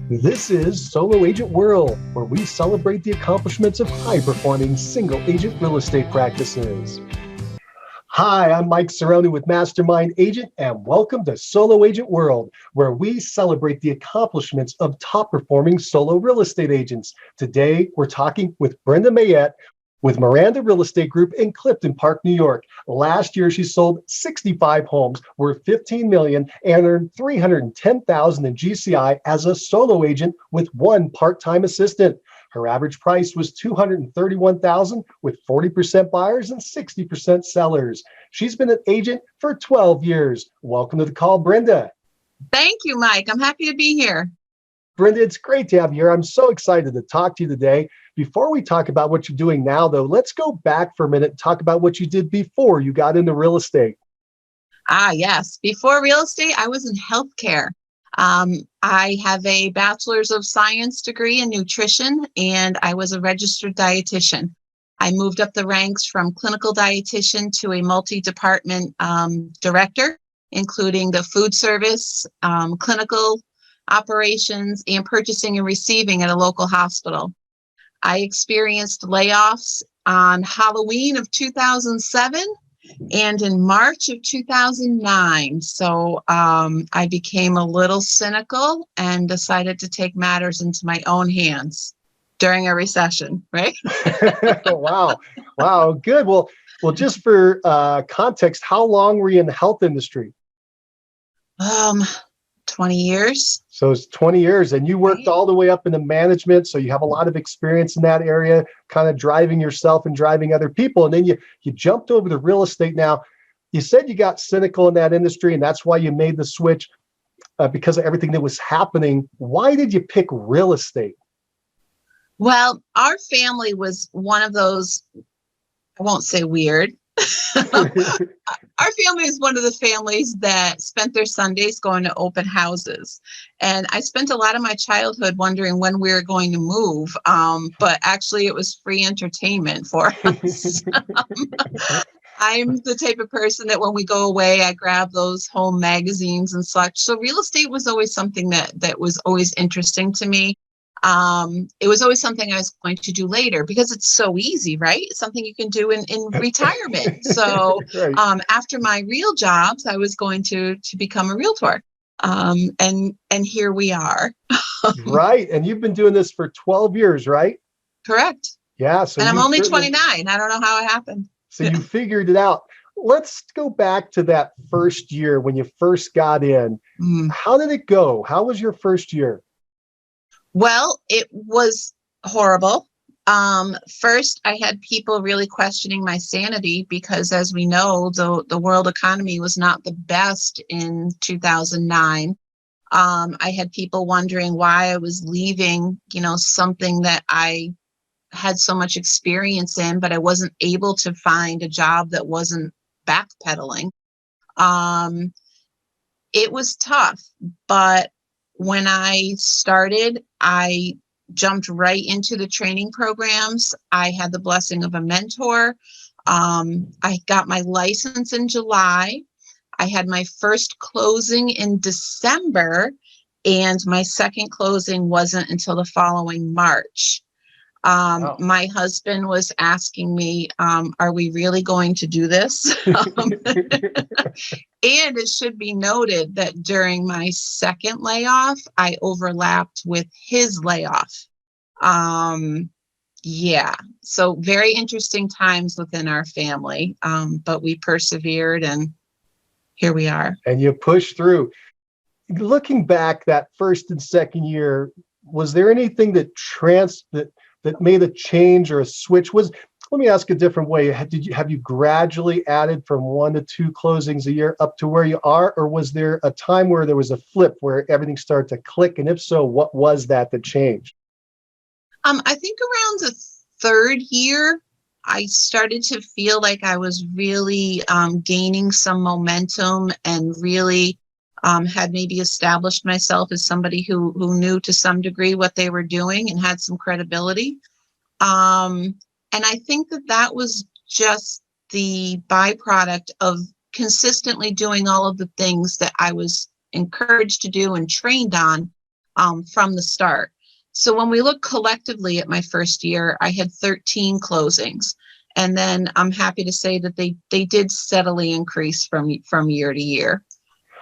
This is Solo Agent World, where we celebrate the accomplishments of high-performing single-agent real estate practices. Hi, I'm Mike Cerrone with Mastermind Agent, and welcome to Solo Agent World, where we celebrate the accomplishments of top-performing solo real estate agents. Today, we're talking with Brenda Mayette with Miranda Real Estate Group in Clifton Park, New York. Last year, she sold 65 homes worth $15 million and earned $310,000 in GCI as a solo agent with one part-time assistant. Her average price was $231,000 with 40% buyers and 60% sellers. She's been an agent for 12 years. Welcome to the call, Brenda. Thank you, Mike. I'm happy to be here. Brenda, it's great to have you here. I'm so excited to talk to you today. Before we talk about what you're doing now, though, let's go back for a minute and talk about what you did before you got into real estate. Yes. Before real estate, I was in healthcare. I have a bachelor's of science degree in nutrition, and I was a registered dietitian. I moved up the ranks from clinical dietitian to a multi-department director, including the food service, clinical operations, and purchasing and receiving at a local hospital. I experienced layoffs on Halloween of 2007 and in March of 2009. So I became a little cynical and decided to take matters into my own hands during a recession, right? Wow. Good. Well, just for context, how long were you in the health industry? 20 years. So it's 20 years, and you worked all the way up into management. So you have a lot of experience in that area, kind of driving yourself and driving other people. And then you jumped over to real estate. Now, you said you got cynical in that industry, and that's why you made the switch because of everything that was happening. Why did you pick real estate? Well, our family was one of those, I won't say weird. Our family is one of the families that spent their Sundays going to open houses. And I spent a lot of my childhood wondering when we were going to move. But actually it was free entertainment for us. I'm the type of person that when we go away, I grab those home magazines and such. So real estate was always something that was always interesting to me. It was always something I was going to do later because it's so easy, right? It's something you can do in retirement. So Right. After my real jobs, I was going to become a realtor. And here we are. Right. And you've been doing this for 12 years, right? Correct. Yeah. So And I'm only 29. I don't know how it happened. So you figured it out. Let's go back to that first year when you first got in. How did it go? How was your first year? Well, it was horrible. First, I had people really questioning my sanity because, as we know, the world economy was not the best in 2009. I had people wondering why I was leaving, something that I had so much experience in, but I wasn't able to find a job that wasn't backpedaling. It was tough, but when I started, I jumped right into the training programs. I had the blessing of a mentor. I got my license in July. I had my first closing in December, and my second closing wasn't until the following March. Wow. My husband was asking me, are we really going to do this? And it should be noted that during my second layoff, I overlapped with his layoff. So very interesting times within our family, but we persevered and here we are. And you pushed through. Looking back that first and second year, was there anything that made a change or a switch? Let me ask a different way. Have you gradually added from 1 to 2 closings a year up to where you are? Or was there a time where there was a flip where everything started to click? And if so, what was that changed? I think around the third year, I started to feel like I was really gaining some momentum and really had maybe established myself as somebody who knew to some degree what they were doing and had some credibility. And I think that was just the byproduct of consistently doing all of the things that I was encouraged to do and trained on from the start. So when we look collectively at my first year, I had 13 closings. And then I'm happy to say that they did steadily increase from year to year.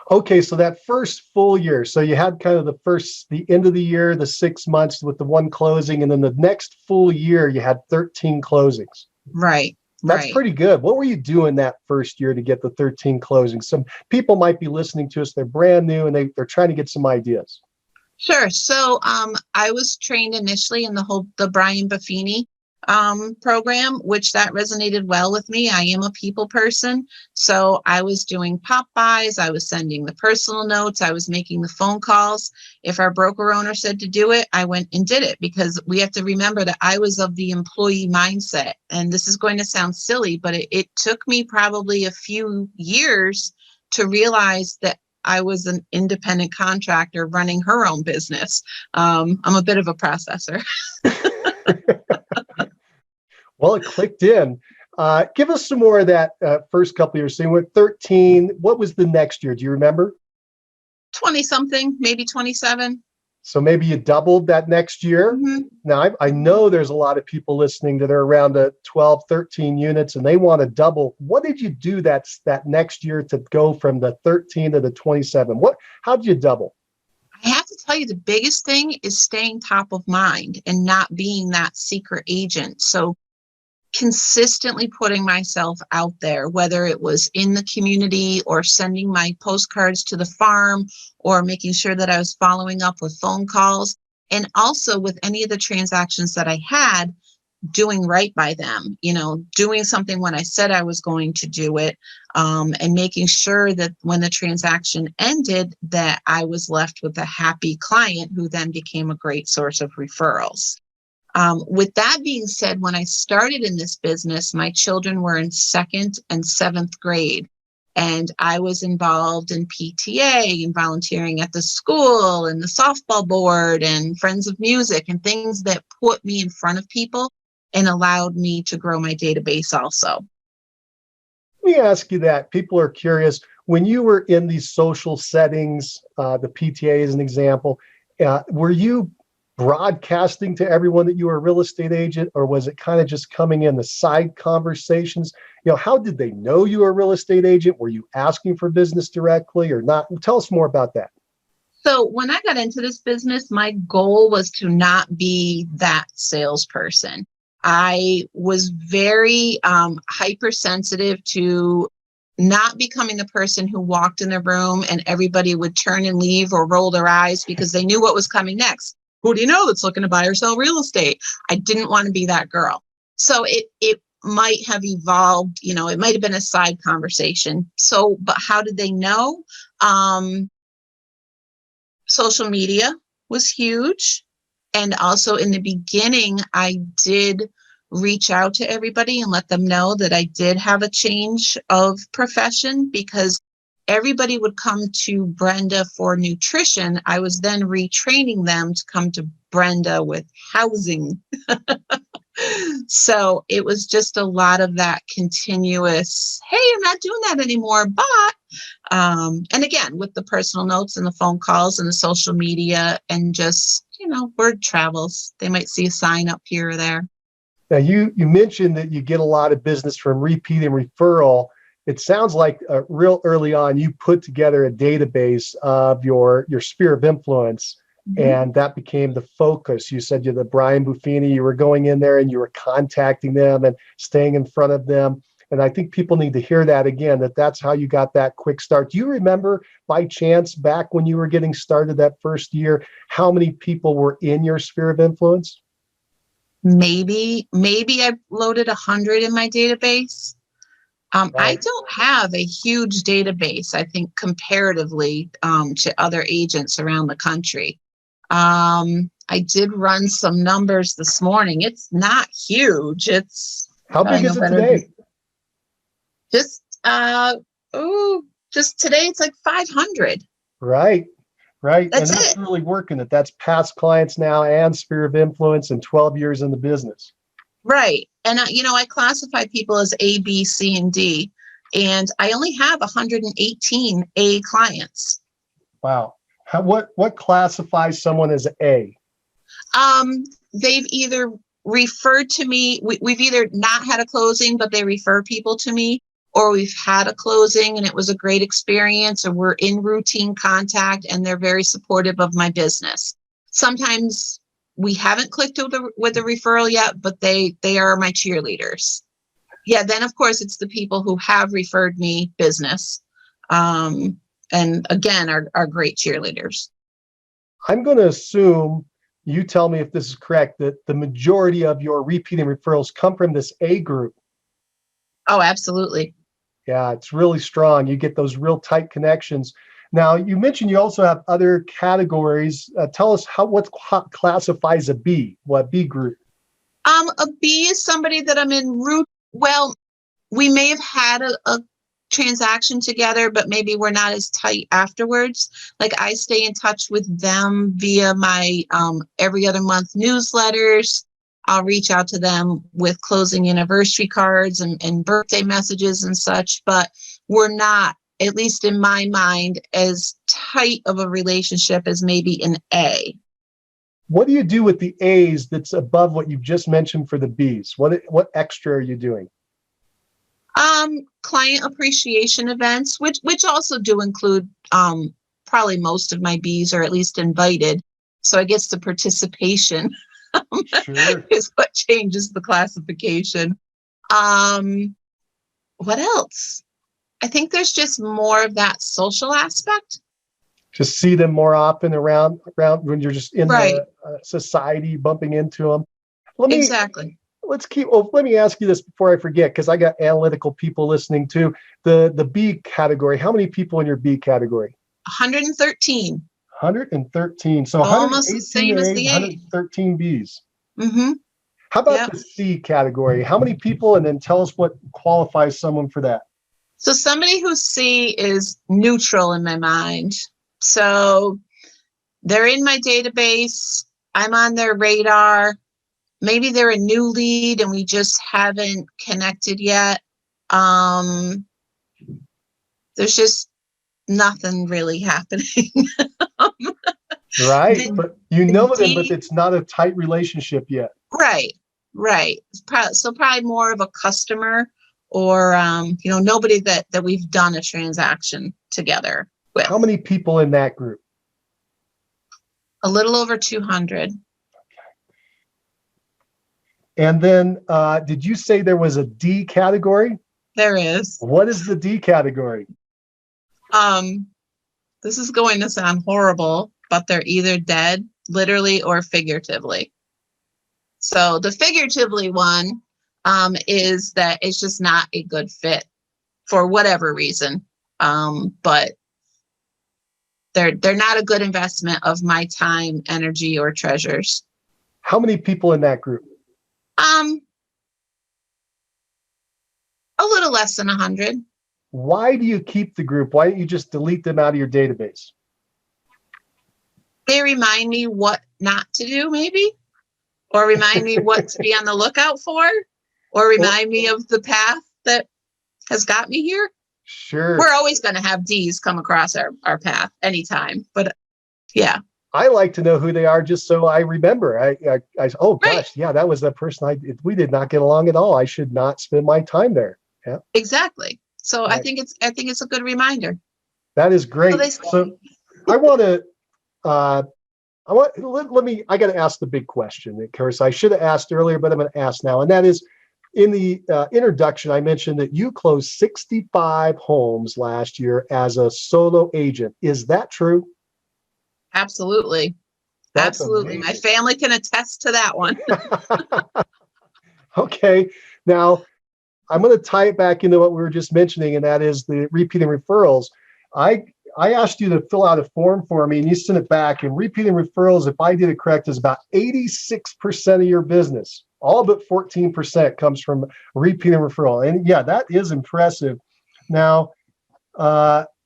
Okay, so that first full year, so you had kind of the end of the year, the 6 months with the one closing, and then the next full year, you had 13 closings. Right. That's pretty good. What were you doing that first year to get the 13 closings? Some people might be listening to us, they're brand new, and they're trying to get some ideas. Sure. So I was trained initially in the Brian Buffini program, which that resonated well with me. I am a people person. So I was doing pop buys. I was sending the personal notes. I was making the phone calls. If our broker owner said to do it, I went and did it, because we have to remember that I was of the employee mindset. And this is going to sound silly, but it took me probably a few years to realize that I was an independent contractor running her own business. I'm a bit of a processor. Well, it clicked in. Give us some more of that first couple of years. So you went 13. What was the next year? Do you remember? 20 something, maybe 27. So maybe you doubled that next year. Mm-hmm. Now, I know there's a lot of people listening that are around 12, 13 units, and they want to double. What did you do that next year to go from the 13 to the 27? How did you double? I have to tell you, the biggest thing is staying top of mind and not being that secret agent. So consistently putting myself out there, whether it was in the community or sending my postcards to the farm or making sure that I was following up with phone calls, and also with any of the transactions that I had, doing right by them, doing something when I said I was going to do it, and making sure that when the transaction ended, that I was left with a happy client who then became a great source of referrals. With that being said, when I started in this business, my children were in 2nd and 7th grade, and I was involved in PTA and volunteering at the school and the softball board and Friends of Music and things that put me in front of people and allowed me to grow my database also. Let me ask you that. People are curious. When you were in these social settings, the PTA is an example, were you broadcasting to everyone that you were a real estate agent, or was it kind of just coming in the side conversations? How did they know you were a real estate agent? Were you asking for business directly or not? Tell us more about that. So when I got into this business, my goal was to not be that salesperson. I was very hypersensitive to not becoming the person who walked in the room and everybody would turn and leave or roll their eyes because they knew what was coming next. Who do you know that's looking to buy or sell real estate? I didn't want to be that girl. So it might have evolved, it might have been a side conversation. So, but how did they know? Social media was huge. And also in the beginning, I did reach out to everybody and let them know that I did have a change of profession, because everybody would come to Brenda for nutrition. I was then retraining them to come to Brenda with housing. So it was just a lot of that continuous, hey, I'm not doing that anymore. But, and again, with the personal notes and the phone calls and the social media and just, word travels. They might see a sign up here or there. Now, you mentioned that you get a lot of business from repeat and referral. It sounds like real early on, you put together a database of your sphere of influence, and that became the focus. You said you're the Brian Buffini, you were going in there and you were contacting them and staying in front of them. And I think people need to hear that again, that's how you got that quick start. Do you remember by chance back when you were getting started that first year, how many people were in your sphere of influence? Maybe I loaded 100 in my database. Right. I don't have a huge database, I think, comparatively to other agents around the country. I did run some numbers this morning. It's not huge. How big is it today? Just today it's like 500. Right. That's and that's it. really working. That's past clients now and sphere of influence and 12 years in the business. Right. And, I classify people as A, B, C, and D, and I only have 118 A clients. Wow. What classifies someone as A? They've either referred to me. We've either not had a closing, but they refer people to me, or we've had a closing and it was a great experience, or we're in routine contact and they're very supportive of my business. Sometimes we haven't clicked with the referral yet, but they are my cheerleaders. Yeah, then of course it's the people who have referred me business. And again, are great cheerleaders. I'm going to assume, you tell me if this is correct, that the majority of your repeating referrals come from this A group. Oh, absolutely. Yeah, it's really strong. You get those real tight connections. Now, you mentioned you also have other categories. Tell us what classifies a B, what B group? A B is somebody that I'm in route. Well, we may have had a transaction together, but maybe we're not as tight afterwards. Like I stay in touch with them via my every other month newsletters. I'll reach out to them with closing anniversary cards and birthday messages and such, but we're not, at least in my mind, as tight of a relationship as maybe an A. What do you do with the A's that's above what you've just mentioned for the B's? What extra are you doing? Client appreciation events, which also do include probably most of my B's are at least invited. So I guess the participation sure. is what changes the classification. What else? I think there's just more of that social aspect. Just see them more often around when you're just in the society, bumping into them. Exactly. Let me ask you this before I forget, because I got analytical people listening too. The B category, how many people in your B category? 113. 113. So almost the same as the A. 113 Bs. Mm-hmm. How about the C category? How many people? And then tell us what qualifies someone for that. So somebody who's C is neutral in my mind. So they're in my database. I'm on their radar. Maybe they're a new lead and we just haven't connected yet. There's just nothing really happening. Right. But you know them, but it's not a tight relationship yet. Right. So probably more of a customer or, nobody that we've done a transaction together with. How many people in that group? A little over 200. And then did you say there was a D category? There is. What is the D category? This is going to sound horrible, but they're either dead, literally or figuratively. So the figuratively one is that it's just not a good fit for whatever reason. But they're not a good investment of my time, energy, or treasures. How many people in that group? A little less than 100. Why do you keep the group? Why don't you just delete them out of your database? They remind me what not to do, maybe, or remind me what to be on the lookout for, or remind me of the path that has got me here. Sure. We're always going to have D's come across our path anytime, but yeah. I like to know who they are just so I remember. Oh gosh, right. Yeah, that was the person we did not get along at all. I should not spend my time there. Yeah. Exactly. So right. I think it's a good reminder. That is great. So I got to ask the big question. Of course, I should have asked earlier, but I'm going to ask now. And that is, in the introduction, I mentioned that you closed 65 homes last year as a solo agent. Is that true? Absolutely. That's absolutely. Amazing. My family can attest to that one. Okay. Now, I'm going to tie it back into what we were just mentioning, and that is the repeating referrals. I asked you to fill out a form for me, and you sent it back. And repeating referrals, if I did it correct, is about 86% of your business. All but 14% comes from repeating referral. And yeah, that is impressive. Now,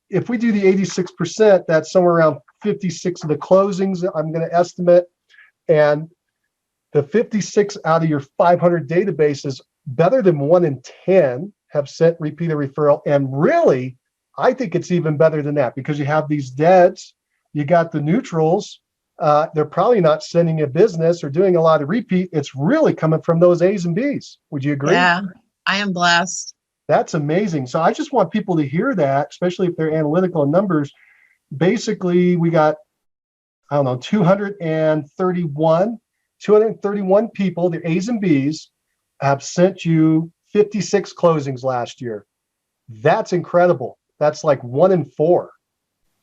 if we do the 86%, that's somewhere around 56 of the closings, I'm going to estimate. And the 56 out of your 500 databases, better than 1 in 10 have sent repeated referral. And really, I think it's even better than that, because you have these deads, You got the neutrals. They're probably not sending you business or doing a lot of repeat. It's really coming from those A's and B's. Would you agree? Yeah, I am blessed. That's amazing. So I just want people to hear that, especially if they're analytical in numbers. Basically, we got, I don't know, 231 people, the A's and B's, have sent you 56 closings last year. That's incredible. That's like 1 in 4.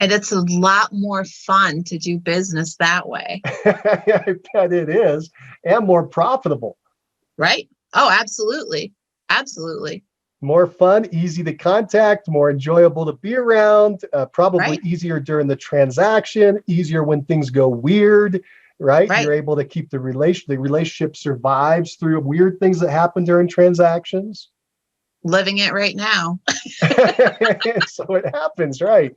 And it's a lot more fun to do business that way. I bet it is, and more profitable. Right? Oh, absolutely. Absolutely. More fun, easy to contact, more enjoyable to be around, probably easier during the transaction, easier when things go weird, right? You're able to keep the relationship survives through weird things that happen during transactions. Living it right now. So it happens, right?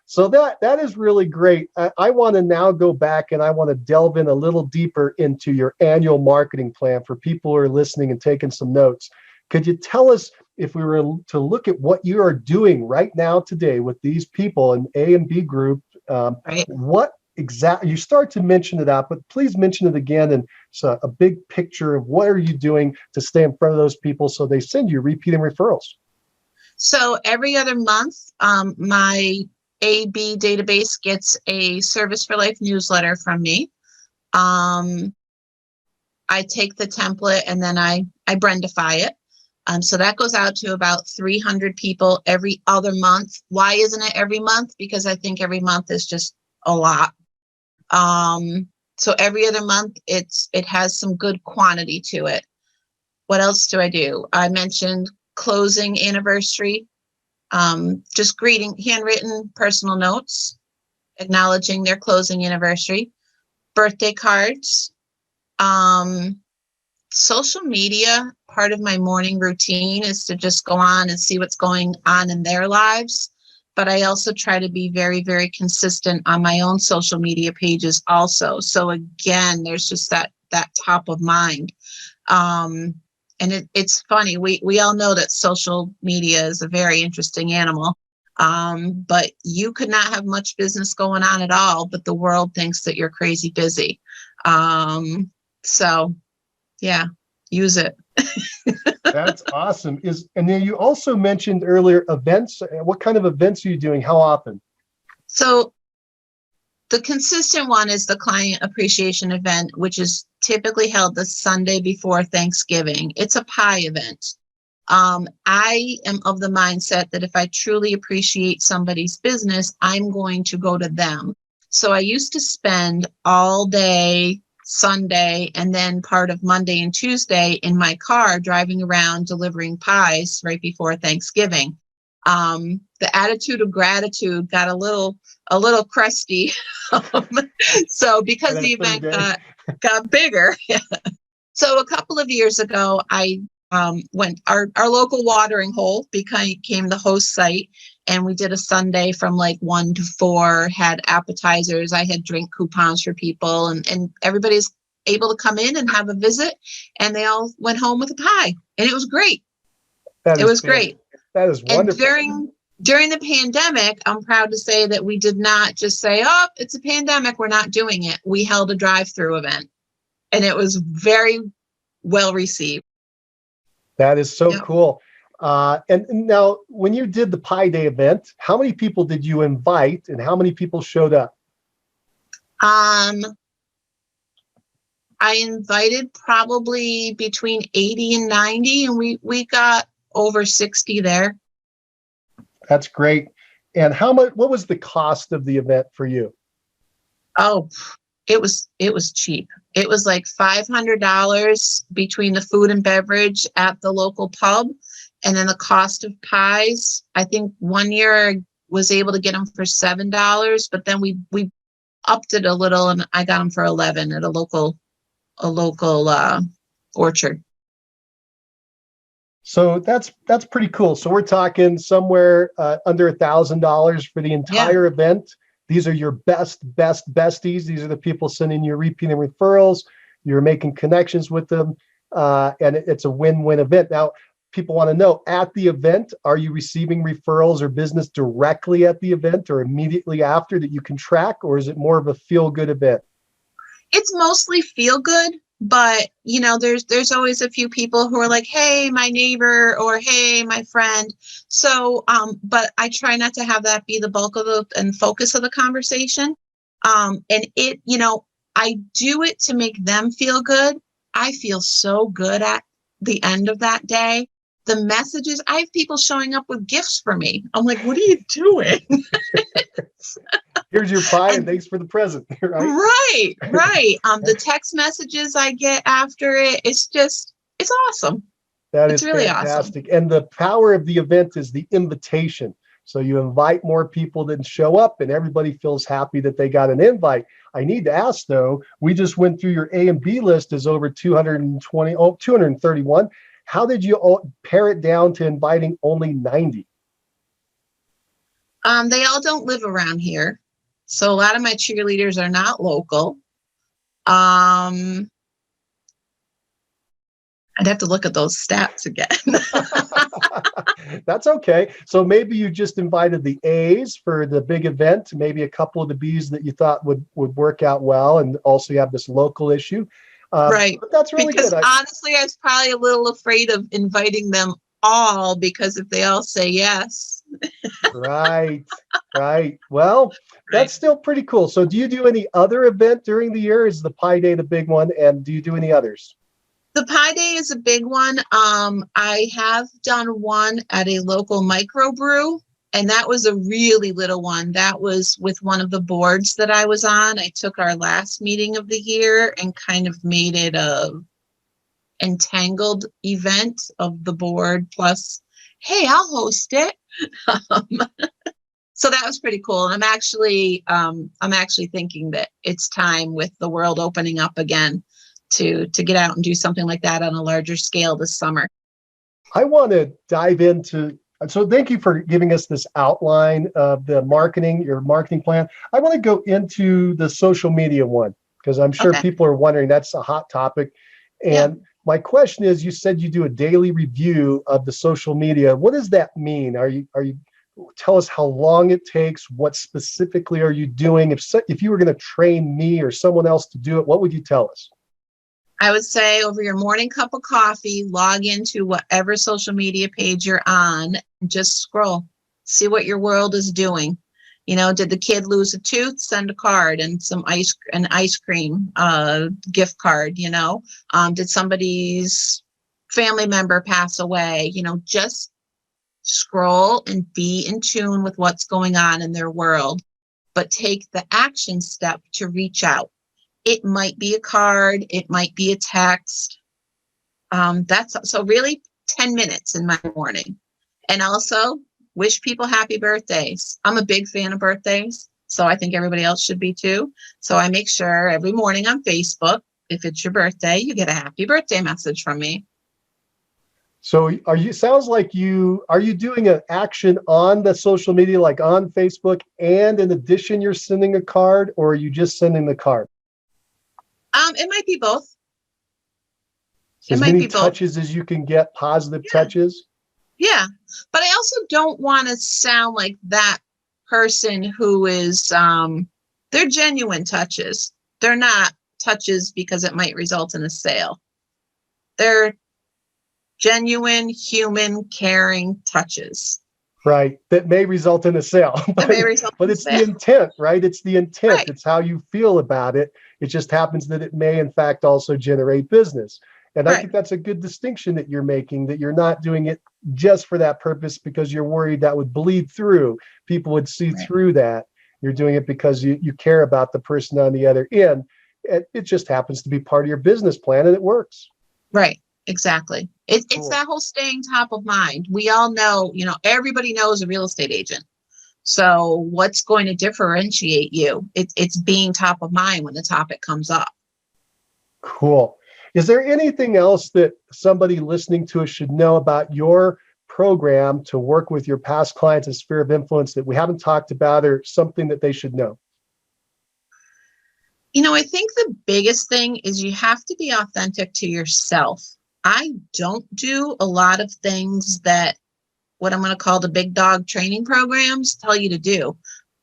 So that is really great. I want to now go back and I want to delve in a little deeper into your annual marketing plan for people who are listening and taking some notes. Could you tell us, if we were to look at what you are doing right now today with these people in A and B group, what exactly, you start to mention it out, but please mention it again. And so a big picture of what are you doing to stay in front of those people so they send you repeating referrals? So every other month, my AB database gets a Service for Life newsletter from me. I take the template and then I Brendify it. So that goes out to about 300 people every other month. Why isn't it every month? Because I think every month is just a lot. So every other month, it has some good quantity to it. What else do I do? I mentioned closing anniversary, just greeting, handwritten personal notes, acknowledging their closing anniversary, birthday cards, social media. Part of my morning routine is to just go on and see what's going on in their lives. But I also try to be very, very consistent on my own social media pages also. So again, there's just that top of mind. And it's funny, we all know that social media is a very interesting animal. But you could not have much business going on at all, but the world thinks that you're crazy busy. So yeah, use it. That's awesome. And then you also mentioned earlier events. What kind of events are you doing? How often? So the consistent one is the client appreciation event, which is typically held the Sunday before Thanksgiving. It's a pie event. I am of the mindset that if I truly appreciate somebody's business, I'm going to go to them. So I used to spend all day Sunday and then part of Monday and Tuesday in my car driving around delivering pies right before Thanksgiving. The attitude of gratitude got a little crusty. So because the event got bigger. So a couple of years ago, I went, our local watering hole became the host site, and we did a Sunday from like 1 to 4, had appetizers. I had drink coupons for people, and everybody's able to come in and have a visit, and they all went home with a pie, and it was great. It was great. That is wonderful. And during the pandemic, I'm proud to say that we did not just say, oh, it's a pandemic, we're not doing it. We held a drive-through event, and it was very well received. That is so cool. And now, when you did the Pie Day event, how many people did you invite, and how many people showed up? I invited probably between 80 and 90, and we got over 60 there. That's great. And what was the cost of the event for you? Oh, it was cheap. It was like $500 between the food and beverage at the local pub, and then the cost of pies. I think one year I was able to get them for $7, but then we upped it a little, and I got them for $11 at a local orchard. So that's pretty cool. So we're talking somewhere under $1,000 for the entire event. These are your best besties. These are the people sending you repeating referrals. You're making connections with them, and it's a win-win event. Now, people want to know, at the event, are you receiving referrals or business directly at the event or immediately after that you can track, or is it more of a feel-good event? It's mostly feel good, but there's always a few people who are like, hey, my neighbor, or hey, my friend. So, but I try not to have that be the bulk of and focus of the conversation. And I do it to make them feel good. I feel so good at the end of that day. The messages, I have people showing up with gifts for me. I'm like, what are you doing? Here's your pie and thanks for the present, right? Right. The text messages I get after it, it's awesome. That it's is really fantastic. awesome. And the power of the event is the invitation. So you invite more people than show up and everybody feels happy that they got an invite. I need to ask though, we just went through your A and B list is over 231. How did you pare it down to inviting only 90? They all don't live around here. So a lot of my cheerleaders are not local. I'd have to look at those stats again. That's okay. So maybe you just invited the A's for the big event, maybe a couple of the B's that you thought would work out well, and also you have this local issue. Right. But that's really because good. Honestly, I was probably a little afraid of inviting them all, because if they all say yes. Right. Well, that's still pretty cool. So do you do any other event during the year? Is the Pi Day the big one? And do you do any others? The Pi Day is a big one. I have done one at a local microbrew, and that was a really little one. That was with one of the boards that I was on. I took our last meeting of the year and kind of made it a entangled event of the board plus, hey, I'll host it. So that was pretty cool. And I'm actually thinking that it's time, with the world opening up again, to get out and do something like that on a larger scale this summer. I want to dive into, so thank you for giving us this outline of the marketing, your marketing plan. I want to go into the social media one, because I'm sure people are wondering, that's a hot topic. And my question is, you said you do a daily review of the social media. What does that mean? Are you tell us how long it takes? What specifically are you doing? If you were going to train me or someone else to do it, what would you tell us? I would say, over your morning cup of coffee, log into whatever social media page you're on and just scroll, see what your world is doing. Did the kid lose a tooth? Send a card and an ice cream gift card. Did somebody's family member pass away? Just scroll and be in tune with what's going on in their world, but take the action step to reach out. It might be a card, it might be a text. That's so really 10 minutes in my morning. And also wish people happy birthdays. I'm a big fan of birthdays, so I think everybody else should be too. So I make sure every morning on Facebook, if it's your birthday, you get a happy birthday message from me. So sounds like are you doing an action on the social media, like on Facebook, and in addition, you're sending a card, or are you just sending the card? It might be both. As many touches as you can get, positive touches. Yeah. But I also don't want to sound like that person who is, they're genuine touches. They're not touches because it might result in a sale. They're genuine, human, caring touches. Right. That may result in a sale. But it's the intent, right? It's the intent. Right. It's how you feel about it. It just happens that it may, in fact, also generate business. And I think that's a good distinction that you're making, that you're not doing it just for that purpose because you're worried that would bleed through. People would see through that. You're doing it because you care about the person on the other end. It just happens to be part of your business plan, and it works. Right. Exactly. It's that whole staying top of mind. We all know, everybody knows a real estate agent. So what's going to differentiate you? It's being top of mind when the topic comes up. Cool. Is there anything else that somebody listening to us should know about your program to work with your past clients and sphere of influence that we haven't talked about, or something that they should know? I think the biggest thing is you have to be authentic to yourself. I don't do a lot of things that what I'm going to call the big dog training programs tell you to do.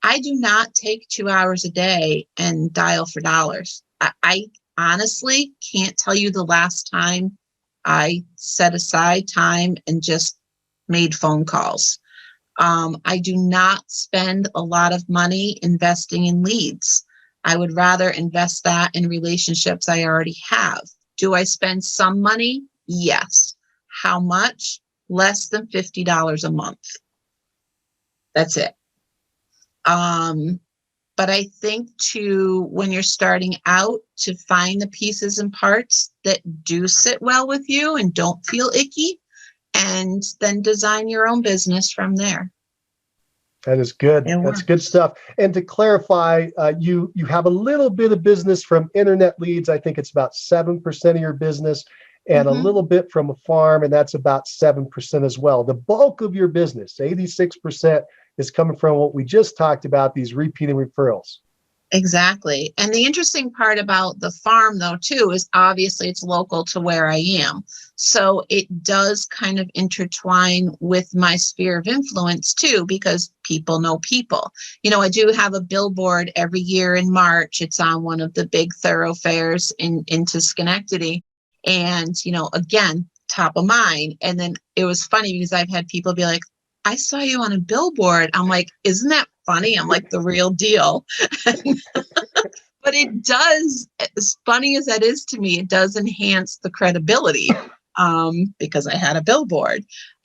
I do not take 2 hours a day and dial for dollars. I honestly can't tell you the last time I set aside time and just made phone calls. I do not spend a lot of money investing in leads. I would rather invest that in relationships I already have. Do I spend some money? Yes. How much? Less than $50 a month. That's it. But I think when you're starting out, to find the pieces and parts that do sit well with you and don't feel icky, and then design your own business from there. That is good. That's good stuff. And to clarify, you have a little bit of business from internet leads. I think it's about 7% of your business, and a little bit from a farm, and that's about 7% as well. The bulk of your business, 86%, is coming from what we just talked about, these repeating referrals. Exactly. And the interesting part about the farm, though, too, is obviously it's local to where I am. So it does kind of intertwine with my sphere of influence, too, because people know people. You know, I do have a billboard every year in March. It's on one of the big thoroughfares into Schenectady. And, you know, again, top of mind. And then it was funny because I've had people be like, I saw you on a billboard. I'm like, isn't that funny? I'm like, the real deal. But it does, as funny as that is to me, it does enhance the credibility because I had a billboard.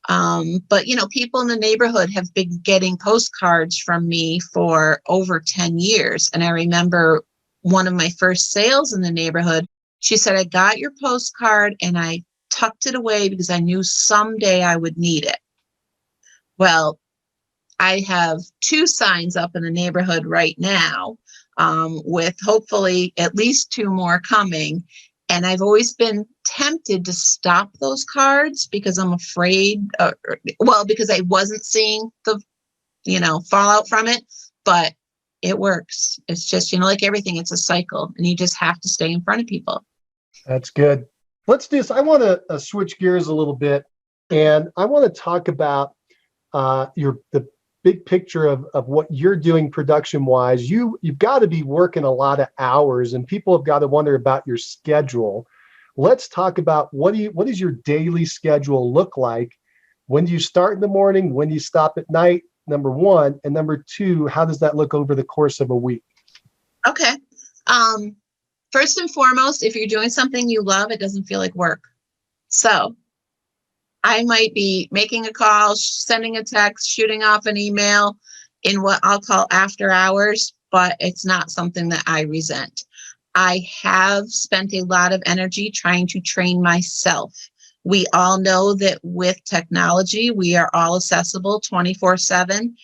But, you know, people in the neighborhood have been getting postcards from me for over 10 years. And I remember one of my first sales in the neighborhood, she said, I got your postcard and I tucked it away because I knew someday I would need it. Well, I have 2 signs up in the neighborhood right now, with hopefully at least 2 more coming. And I've always been tempted to stop those cards because I'm afraid, because I wasn't seeing the, fallout from it, but it works. It's just, like everything, it's a cycle and you just have to stay in front of people. That's good. Let's do this. I want to switch gears a little bit, and I want to talk about the big picture of what you're doing production wise. You've got to be working a lot of hours, and people have got to wonder about your schedule. Let's talk about what does your daily schedule look like? When do you start in the morning? When do you stop at night? Number 1. And number 2, how does that look over the course of a week? Okay. First and foremost, if you're doing something you love, it doesn't feel like work. So I might be making a call, sending a text, shooting off an email in what I'll call after hours, but it's not something that I resent. I have spent a lot of energy trying to train myself. We all know that with technology, we are all accessible 24/7.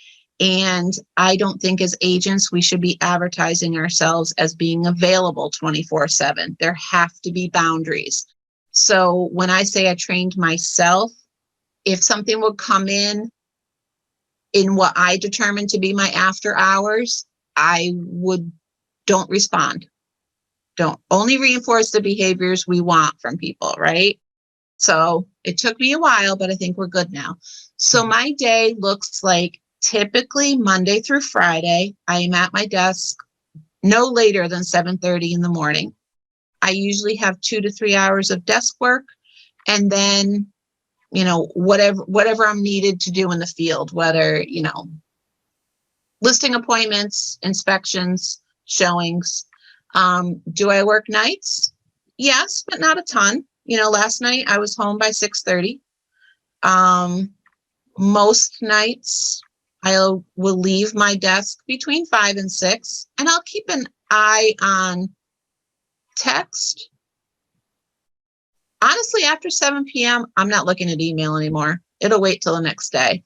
And I don't think as agents, we should be advertising ourselves as being available 24/7. There have to be boundaries. So when I say I trained myself, if something would come in what I determined to be my after hours, don't respond. Don't only reinforce the behaviors we want from people, right? So it took me a while, but I think we're good now. So my day looks like typically Monday through Friday, I am at my desk no later than 7:30 in the morning. I usually have 2 to 3 hours of desk work, and then, whatever I'm needed to do in the field, whether, listing appointments, inspections, showings. Do I work nights? Yes, but not a ton. Last night I was home by 6:30. Most nights I will leave my desk between 5 and 6, and I'll keep an eye on text. Honestly, after 7 p.m., I'm not looking at email anymore. It'll wait till the next day.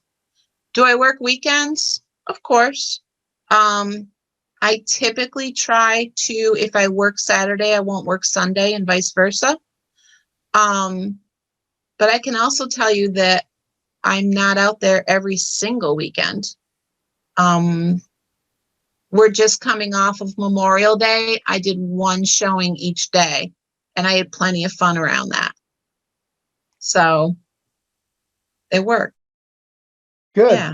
Do I work weekends? Of course. I typically try to, if I work Saturday, I won't work Sunday and vice versa. But I can also tell you that I'm not out there every single weekend. We're just coming off of Memorial Day. I did 1 showing each day, and I had plenty of fun around that. So it worked. Good. Yeah.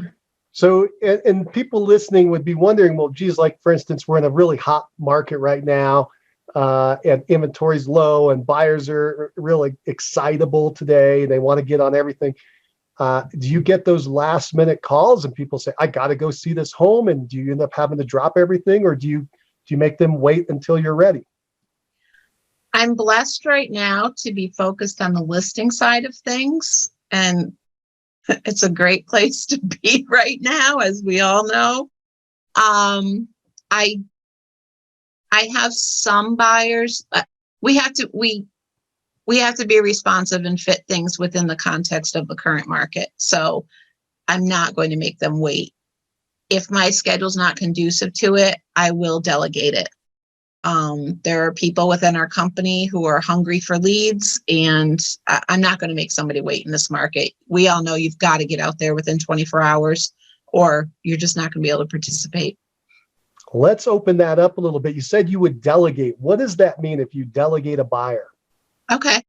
So, and people listening would be wondering, well, geez, like for instance, we're in a really hot market right now, and inventory's low, and buyers are really excitable today. They want to get on everything. Do you get those last minute calls and people say, I got to go see this home? And do you end up having to drop everything, or do you make them wait until you're ready? I'm blessed right now to be focused on the listing side of things. And it's a great place to be right now, as we all know. I have some buyers, but we have to be responsive and fit things within the context of the current market. So I'm not going to make them wait. If my schedule's not conducive to it, I will delegate it. There are people within our company who are hungry for leads, and I'm not going to make somebody wait in this market. We all know you've got to get out there within 24 hours or you're just not going to be able to participate. Let's open that up a little bit. You said you would delegate. What does that mean if you delegate a buyer? Okay.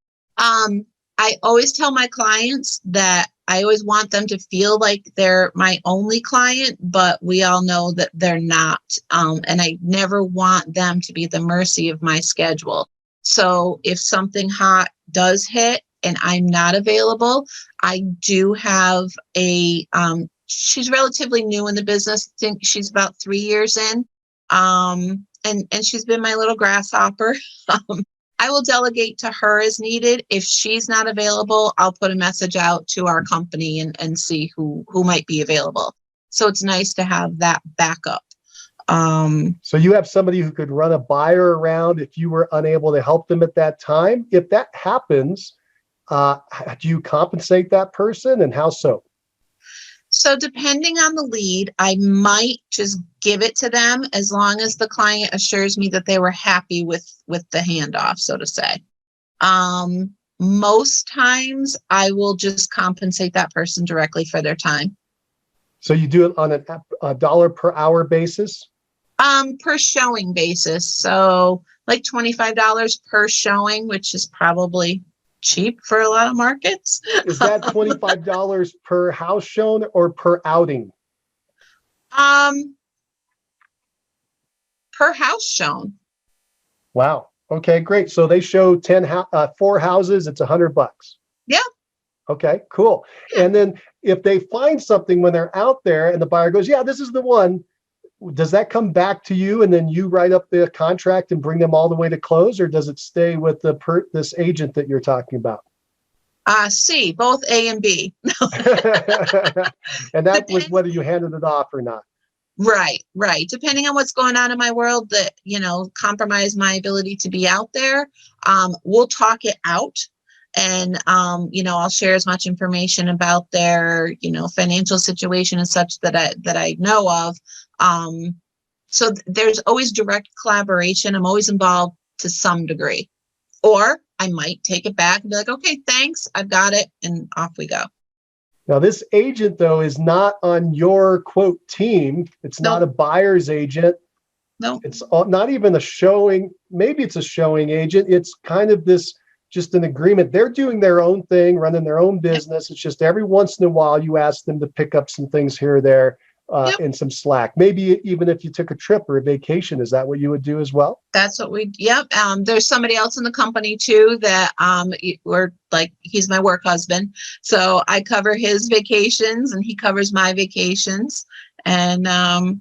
I always tell my clients that I always want them to feel like they're my only client, but we all know that they're not. And I never want them to be at the mercy of my schedule. So if something hot does hit and I'm not available, I do have she's relatively new in the business. I think she's about 3 years in. And she's been my little grasshopper. I will delegate to her as needed. If she's not available, I'll put a message out to our company and see who might be available. So it's nice to have that backup. So you have somebody who could run a buyer around if you were unable to help them at that time. If that happens, do you compensate that person, and how so? So depending on the lead, I might just give it to them as long as the client assures me that they were happy with the handoff, so to say. Most times I will just compensate that person directly for their time. So you do it on a dollar per hour basis? Per showing basis. So like $25 per showing, which is probably cheap for a lot of markets. Is that $25 per house shown or per outing? Per house shown. Wow. Okay, great. So they show 4 houses, it's $100. Yeah. Okay, cool. And then if they find something when they're out there and the buyer goes, yeah, this is the one, does that come back to you and then you write up the contract and bring them all the way to close, or does it stay with this agent that you're talking about? C, both A and B. And that was whether you handed it off or not. Right. Depending on what's going on in my world that, compromise my ability to be out there, we'll talk it out. And, I'll share as much information about their, financial situation and such that I know of. So there's always direct collaboration. I'm always involved to some degree, or I might take it back and be like, okay, thanks, I've got it. And off we go. Now, this agent, though, is not on your quote team. It's not a buyer's agent. No, it's not even a showing. Maybe it's a showing agent. It's kind of just an agreement. They're doing their own thing, running their own business. It's just every once in a while you ask them to pick up some things here or there and some slack. Maybe even if you took a trip or a vacation, is that what you would do as well? That's what yep. There's somebody else in the company too that we're like, he's my work husband. So I cover his vacations and he covers my vacations. And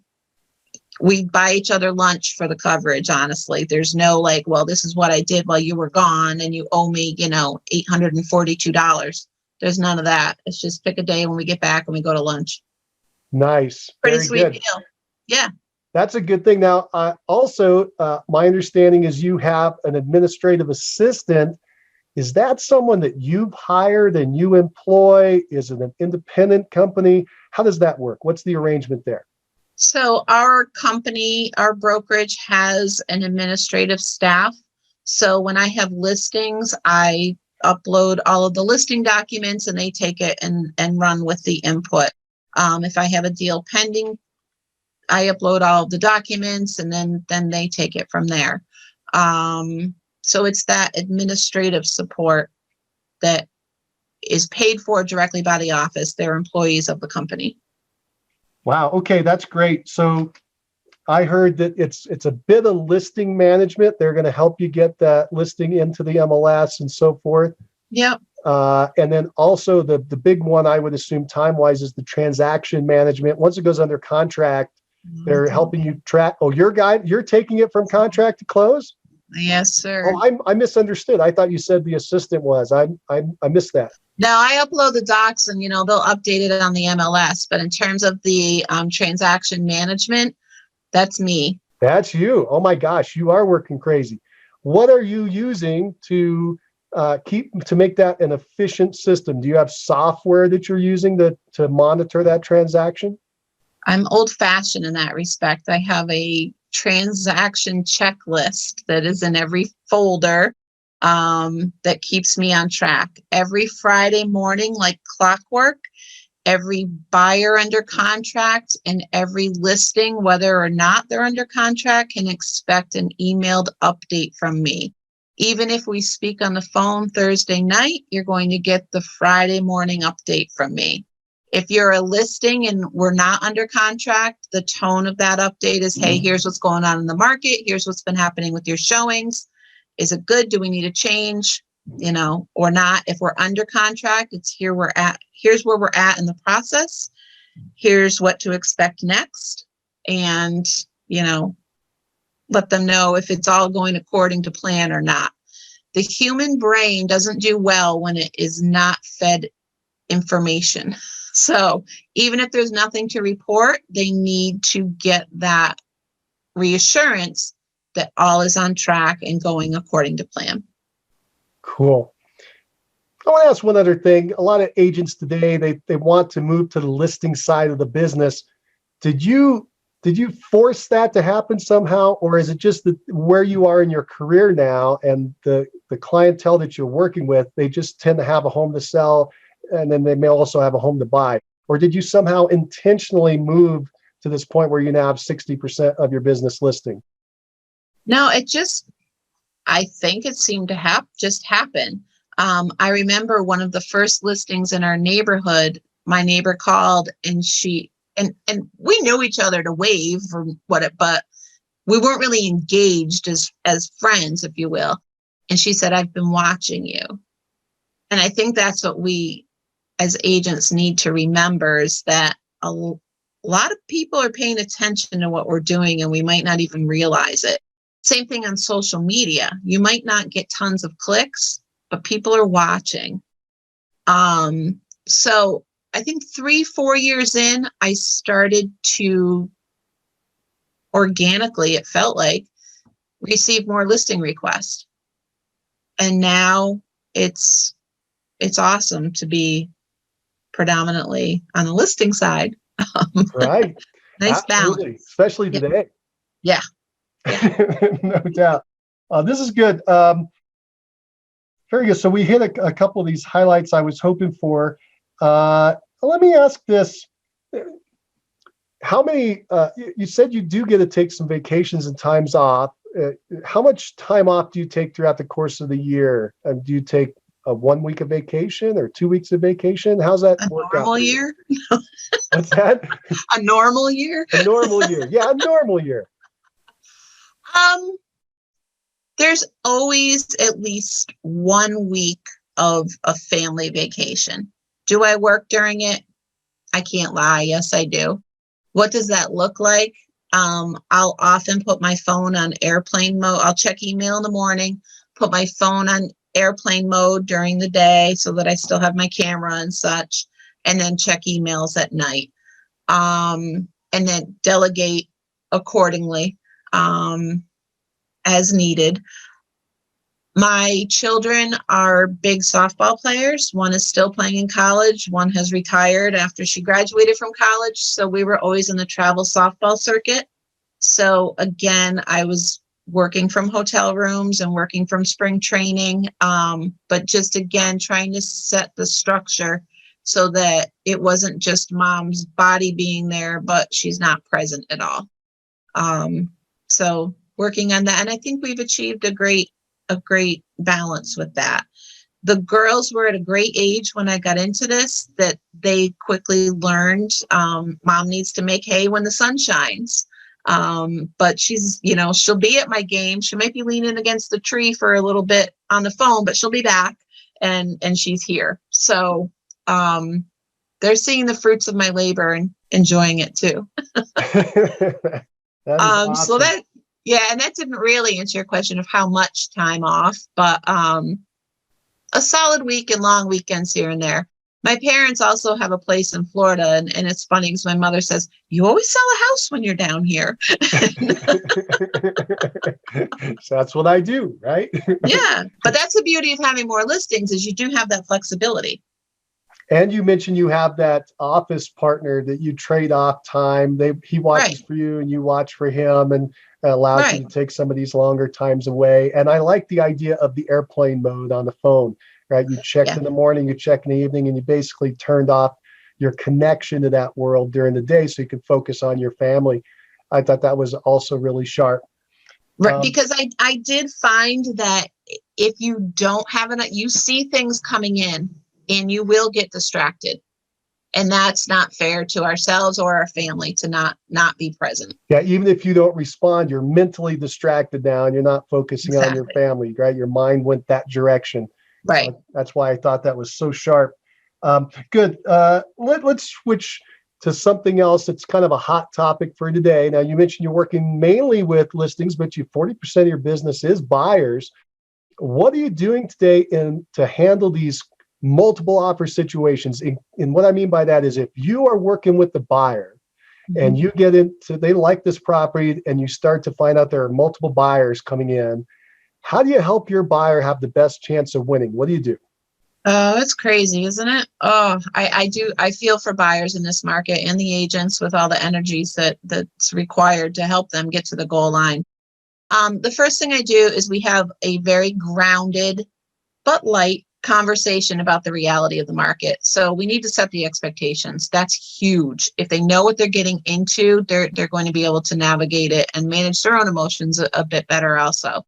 we buy each other lunch for the coverage, honestly. There's no like, well, this is what I did while you were gone and you owe me, $842. There's none of that. It's just pick a day when we get back and we go to lunch. Nice. Pretty Very sweet good. deal. Yeah. That's a good thing. Now, also, my understanding is you have an administrative assistant. Is that someone that you've hired and you employ? Is it an independent company? How does that work? What's the arrangement there? So our company, our brokerage has an administrative staff. So when I have listings, I upload all of the listing documents and they take it and run with the input. If I have a deal pending, I upload all of the documents and then they take it from there. So it's that administrative support that is paid for directly by the office. They're employees of the company. Wow. Okay, that's great. So I heard that it's a bit of listing management. They're going to help you get that listing into the MLS and so forth. Yep. And then also the big one, I would assume time-wise, is the transaction management. Once it goes under contract, they're helping you track. Oh, you're taking it from contract to close? Yes, sir. Oh, I misunderstood. I thought you said the assistant was. I missed that. No, I upload the docs and, they'll update it on the MLS. But in terms of the transaction management, that's me. That's you. Oh my gosh, you are working crazy. What are you using to make that an efficient system? Do you have software that you're using to monitor that transaction? I'm old-fashioned in that respect. I have a transaction checklist that is in every folder that keeps me on track. Every Friday morning, like clockwork, every buyer under contract and every listing, whether or not they're under contract, can expect an emailed update from me. Even if we speak on the phone Thursday night, you're going to get the Friday morning update from me. If you're a listing and we're not under contract, the tone of that update is, hey, here's what's going on in the market. Here's what's been happening with your showings. Is it good? Do we need a change? Or not. If we're under contract, it's here's where we're at in the process. Here's what to expect next. And, let them know if it's all going according to plan or not. The human brain doesn't do well when it is not fed information. So even if there's nothing to report, they need to get that reassurance that all is on track and going according to plan. Cool. I want to ask one other thing. A lot of agents today, they want to move to the listing side of the business. Did you force that to happen somehow, or is it just that where you are in your career now and the clientele that you're working with, they just tend to have a home to sell, and then they may also have a home to buy? Or did you somehow intentionally move to this point where you now have 60% of your business listing? No, I think it seemed to just happen. I remember one of the first listings in our neighborhood, my neighbor called and and we knew each other to wave but we weren't really engaged as friends, if you will. And she said, I've been watching you. And I think that's what we as agents need to remember, is that a lot of people are paying attention to what we're doing and we might not even realize it. Same thing on social media. You might not get tons of clicks, but people are watching. So I think 3-4 years in, I started to organically, it felt like, receive more listing requests. And now it's awesome to be predominantly on the listing side. Right. Nice Absolutely. balance. Especially today. Yeah. No doubt. This is good. Very good. So we hit a couple of these highlights I was hoping for. Let me ask this. How many, you said you do get to take some vacations and times off. How much time off do you take throughout the course of the year? Do you take a 1 week of vacation or 2 weeks of vacation? How's that work out? A normal year? What's that? A normal year? A normal year. Yeah, a normal year. There's always at least 1 week of a family vacation. Do I work during it? I can't lie. Yes, I do. What does that look like? I'll often put my phone on airplane mode. I'll check email in the morning, put my phone on airplane mode during the day so that I still have my camera and such, and then check emails at night. And then delegate accordingly as needed. My children are big softball players. One is still playing in college. One has retired after she graduated from college. So we were always in the travel softball circuit. So again, I was working from hotel rooms and working from spring training. But just again, trying to set the structure so that it wasn't just mom's body being there, but she's not present at all. So working on that. And I think we've achieved a great balance with that. The girls were at a great age when I got into this, that they quickly learned mom needs to make hay when the sun shines. But she's, she'll be at my game. She might be leaning against the tree for a little bit on the phone, but she'll be back and she's here. So they're seeing the fruits of my labor and enjoying it too. That is awesome. So that, and that didn't really answer your question of how much time off, but a solid week and long weekends here and there. My parents also have a place in Florida, and it's funny because my mother says, you always sell a house when you're down here. So that's what I do, right? Yeah, but that's the beauty of having more listings, is you do have that flexibility. And you mentioned you have that office partner that you trade off time. He watches for you and you watch for him, and allows you to take some of these longer times away. And I like the idea of the airplane mode on the phone, right? You checked in the morning, you check in the evening, and you basically turned off your connection to that world during the day so you could focus on your family. I thought that was also really sharp. Right, because I did find that if you don't have enough, you see things coming in and you will get distracted. And that's not fair to ourselves or our family to not be present. Yeah, even if you don't respond, you're mentally distracted now and you're not focusing on your family, right? Your mind went that direction. Right. That's why I thought that was so sharp. Good. Let's switch to something else that's kind of a hot topic for today. Now, you mentioned you're working mainly with listings, but 40% of your business is buyers. What are you doing today to handle these multiple offer situations? And what I mean by that is, if you are working with the buyer and you get into, they like this property, and you start to find out there are multiple buyers coming in, how do you help your buyer have the best chance of winning? What do you do? Oh, it's crazy, isn't it? Oh, I feel for buyers in this market and the agents with all the energies that's required to help them get to the goal line. The first thing I do is we have a very grounded but light conversation about the reality of the market. So we need to set the expectations. That's huge. If they know what they're getting into, they're going to be able to navigate it and manage their own emotions a bit better also.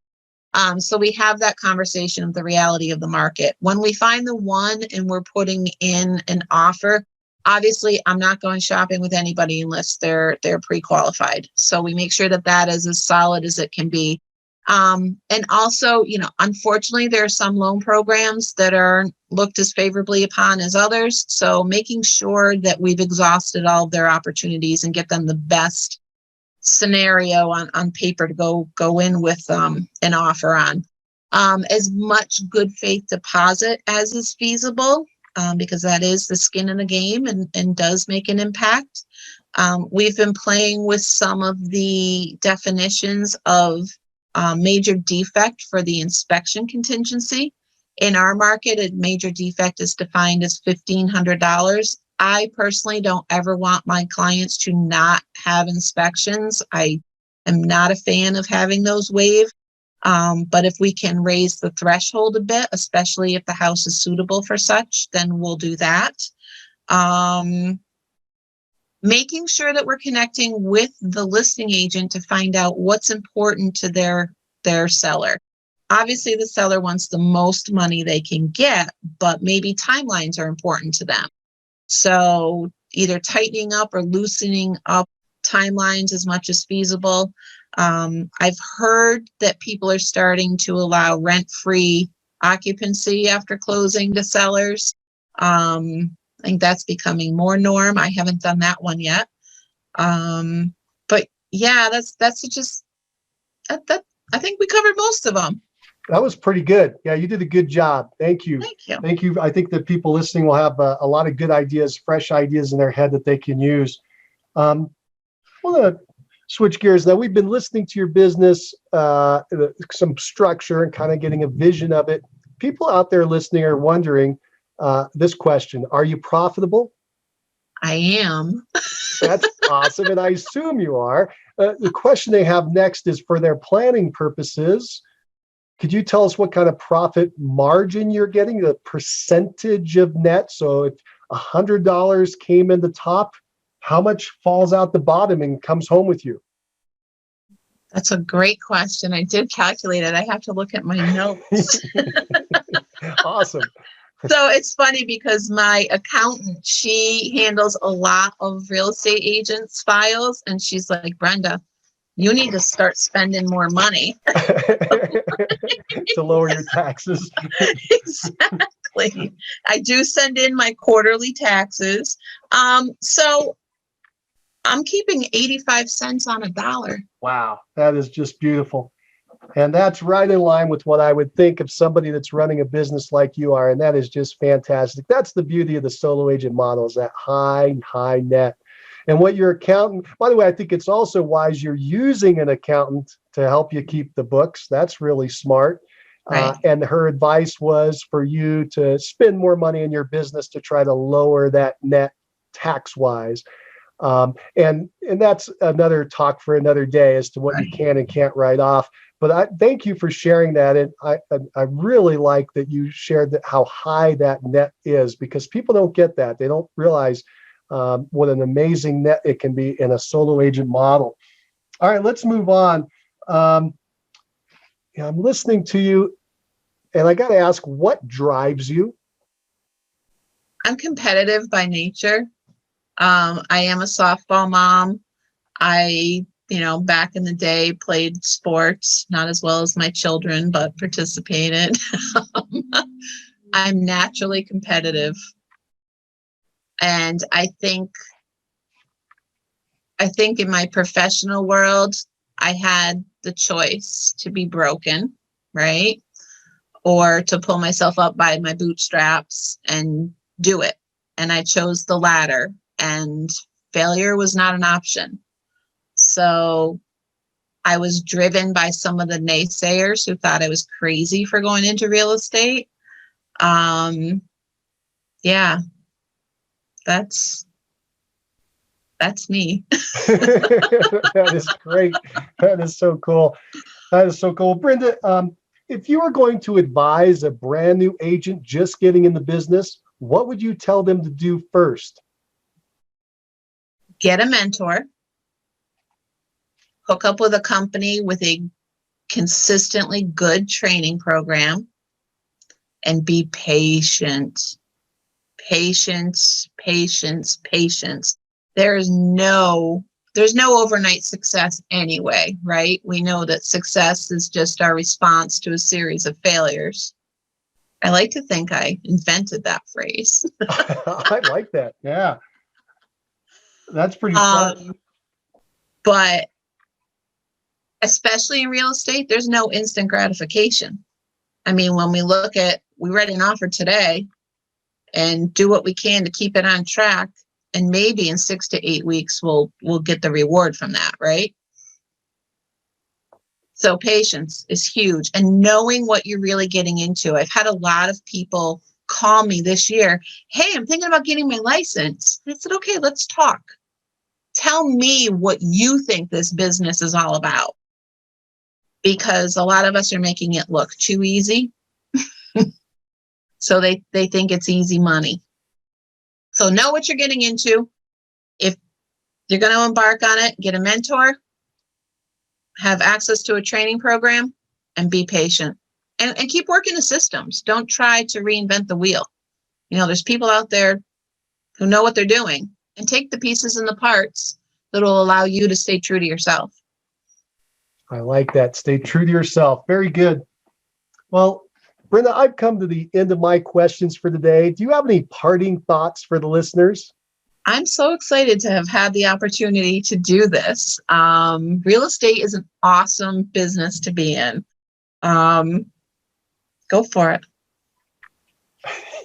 So we have that conversation of the reality of the market. When we find the one and we're putting in an offer, obviously I'm not going shopping with anybody unless they're pre-qualified. So we make sure that is as solid as it can be. And also, unfortunately, there are some loan programs that are looked as favorably upon as others. So making sure that we've exhausted all of their opportunities and get them the best scenario on paper to go in with an offer on. As much good faith deposit as is feasible, because that is the skin in the game and does make an impact. We've been playing with some of the definitions of major defect for the inspection contingency. In our market, a major defect is defined as $1,500. I personally don't ever want my clients to not have inspections. I am not a fan of having those waived. But if we can raise the threshold a bit, especially if the house is suitable for such, then we'll do that. Making sure that we're connecting with the listing agent to find out what's important to their seller. Obviously, the seller wants the most money they can get, but maybe timelines are important to them. So either tightening up or loosening up timelines as much as feasible. I've heard that people are starting to allow rent-free occupancy after closing to sellers. I think that's becoming more norm. I haven't done that one yet. But yeah, that's just that. I think we covered most of them. That was pretty good. Yeah, you did a good job. Thank you. Thank you. Thank you. I think that people listening will have a lot of good ideas, fresh ideas in their head that they can use. I want to switch gears now. We've been listening to your business, some structure and kind of getting a vision of it. People out there listening are wondering this question: are you profitable? I am. That's awesome, and I assume you are. The question they have next is, for their planning purposes, could you tell us what kind of profit margin you're getting, the percentage of net? So if $100 came in the top, how much falls out the bottom and comes home with you? That's a great question. I did calculate it. I have to look at my notes. Awesome. So it's funny because my accountant, she handles a lot of real estate agents' files, and she's like, Brenda, you need to start spending more money. To lower your taxes. Exactly. I do send in my quarterly taxes. So I'm keeping 85 cents on a dollar. Wow, that is just beautiful. And that's right in line with what I would think of somebody that's running a business like you are. And that is just fantastic. That's the beauty of the solo agent model, is that high net. And what your accountant, by the way, I think it's also wise you're using an accountant to help you keep the books. That's really smart. Right. And her advice was for you to spend more money in your business to try to lower that net tax-wise. And that's another talk for another day as to what you can and can't write off. But I thank you for sharing that. And I really like that you shared that how high that net is, because people don't get that. They don't realize what an amazing net it can be in a solo agent model. All right, let's move on. I'm listening to you, and I got to ask, what drives you? I'm competitive by nature. I am a softball mom. I, back in the day played sports, not as well as my children, but participated. I'm naturally competitive. And I think in my professional world, I had the choice to be broken, right? Or to pull myself up by my bootstraps and do it. And I chose the latter, and failure was not an option. So I was driven by some of the naysayers who thought I was crazy for going into real estate. Yeah, that's me. That is great. That is so cool. That is so cool. Brenda, if you were going to advise a brand new agent just getting in the business, what would you tell them to do first? Get a mentor. Hook up with a company with a consistently good training program, and be patient. Patience. There's no overnight success anyway, right? We know that success is just our response to a series of failures. I like to think I invented that phrase. I like that. Yeah. That's pretty fun. But especially in real estate, there's no instant gratification. I mean, when we read an offer today and do what we can to keep it on track, and maybe in 6 to 8 weeks, we'll get the reward from that, right? So patience is huge, and knowing what you're really getting into. I've had a lot of people call me this year. Hey, I'm thinking about getting my license. I said, okay, let's talk. Tell me what you think this business is all about. Because a lot of us are making it look too easy. So they think it's easy money. So know what you're getting into. If you're going to embark on it, get a mentor, have access to a training program, and be patient. And keep working the systems. Don't try to reinvent the wheel. There's people out there who know what they're doing, and take the pieces and the parts that will allow you to stay true to yourself. I like that. Stay true to yourself. Very good. Well, Brenda, I've come to the end of my questions for today. Do you have any parting thoughts for the listeners? I'm so excited to have had the opportunity to do this. Real estate is an awesome business to be in. Go for it.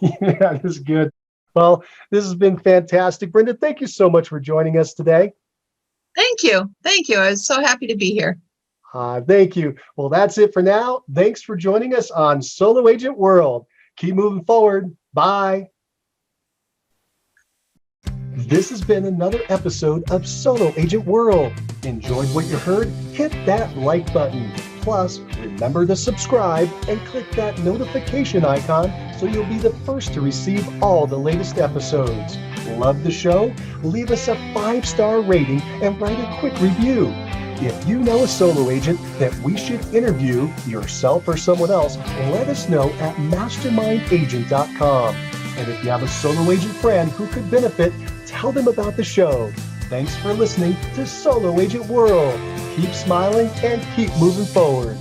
Yeah, that is good. Well, this has been fantastic. Brenda, thank you so much for joining us today. Thank you. I was so happy to be here. Thank you. Well, that's it for now. Thanks for joining us on Solo Agent World. Keep moving forward. Bye. This has been another episode of Solo Agent World. Enjoyed what you heard? Hit that like button. Plus, remember to subscribe and click that notification icon so you'll be the first to receive all the latest episodes. Love the show? Leave us a 5-star rating and write a quick review. If you know a solo agent that we should interview, yourself or someone else, let us know at mastermindagent.com. And if you have a solo agent friend who could benefit, tell them about the show. Thanks for listening to Solo Agent World. Keep smiling and keep moving forward.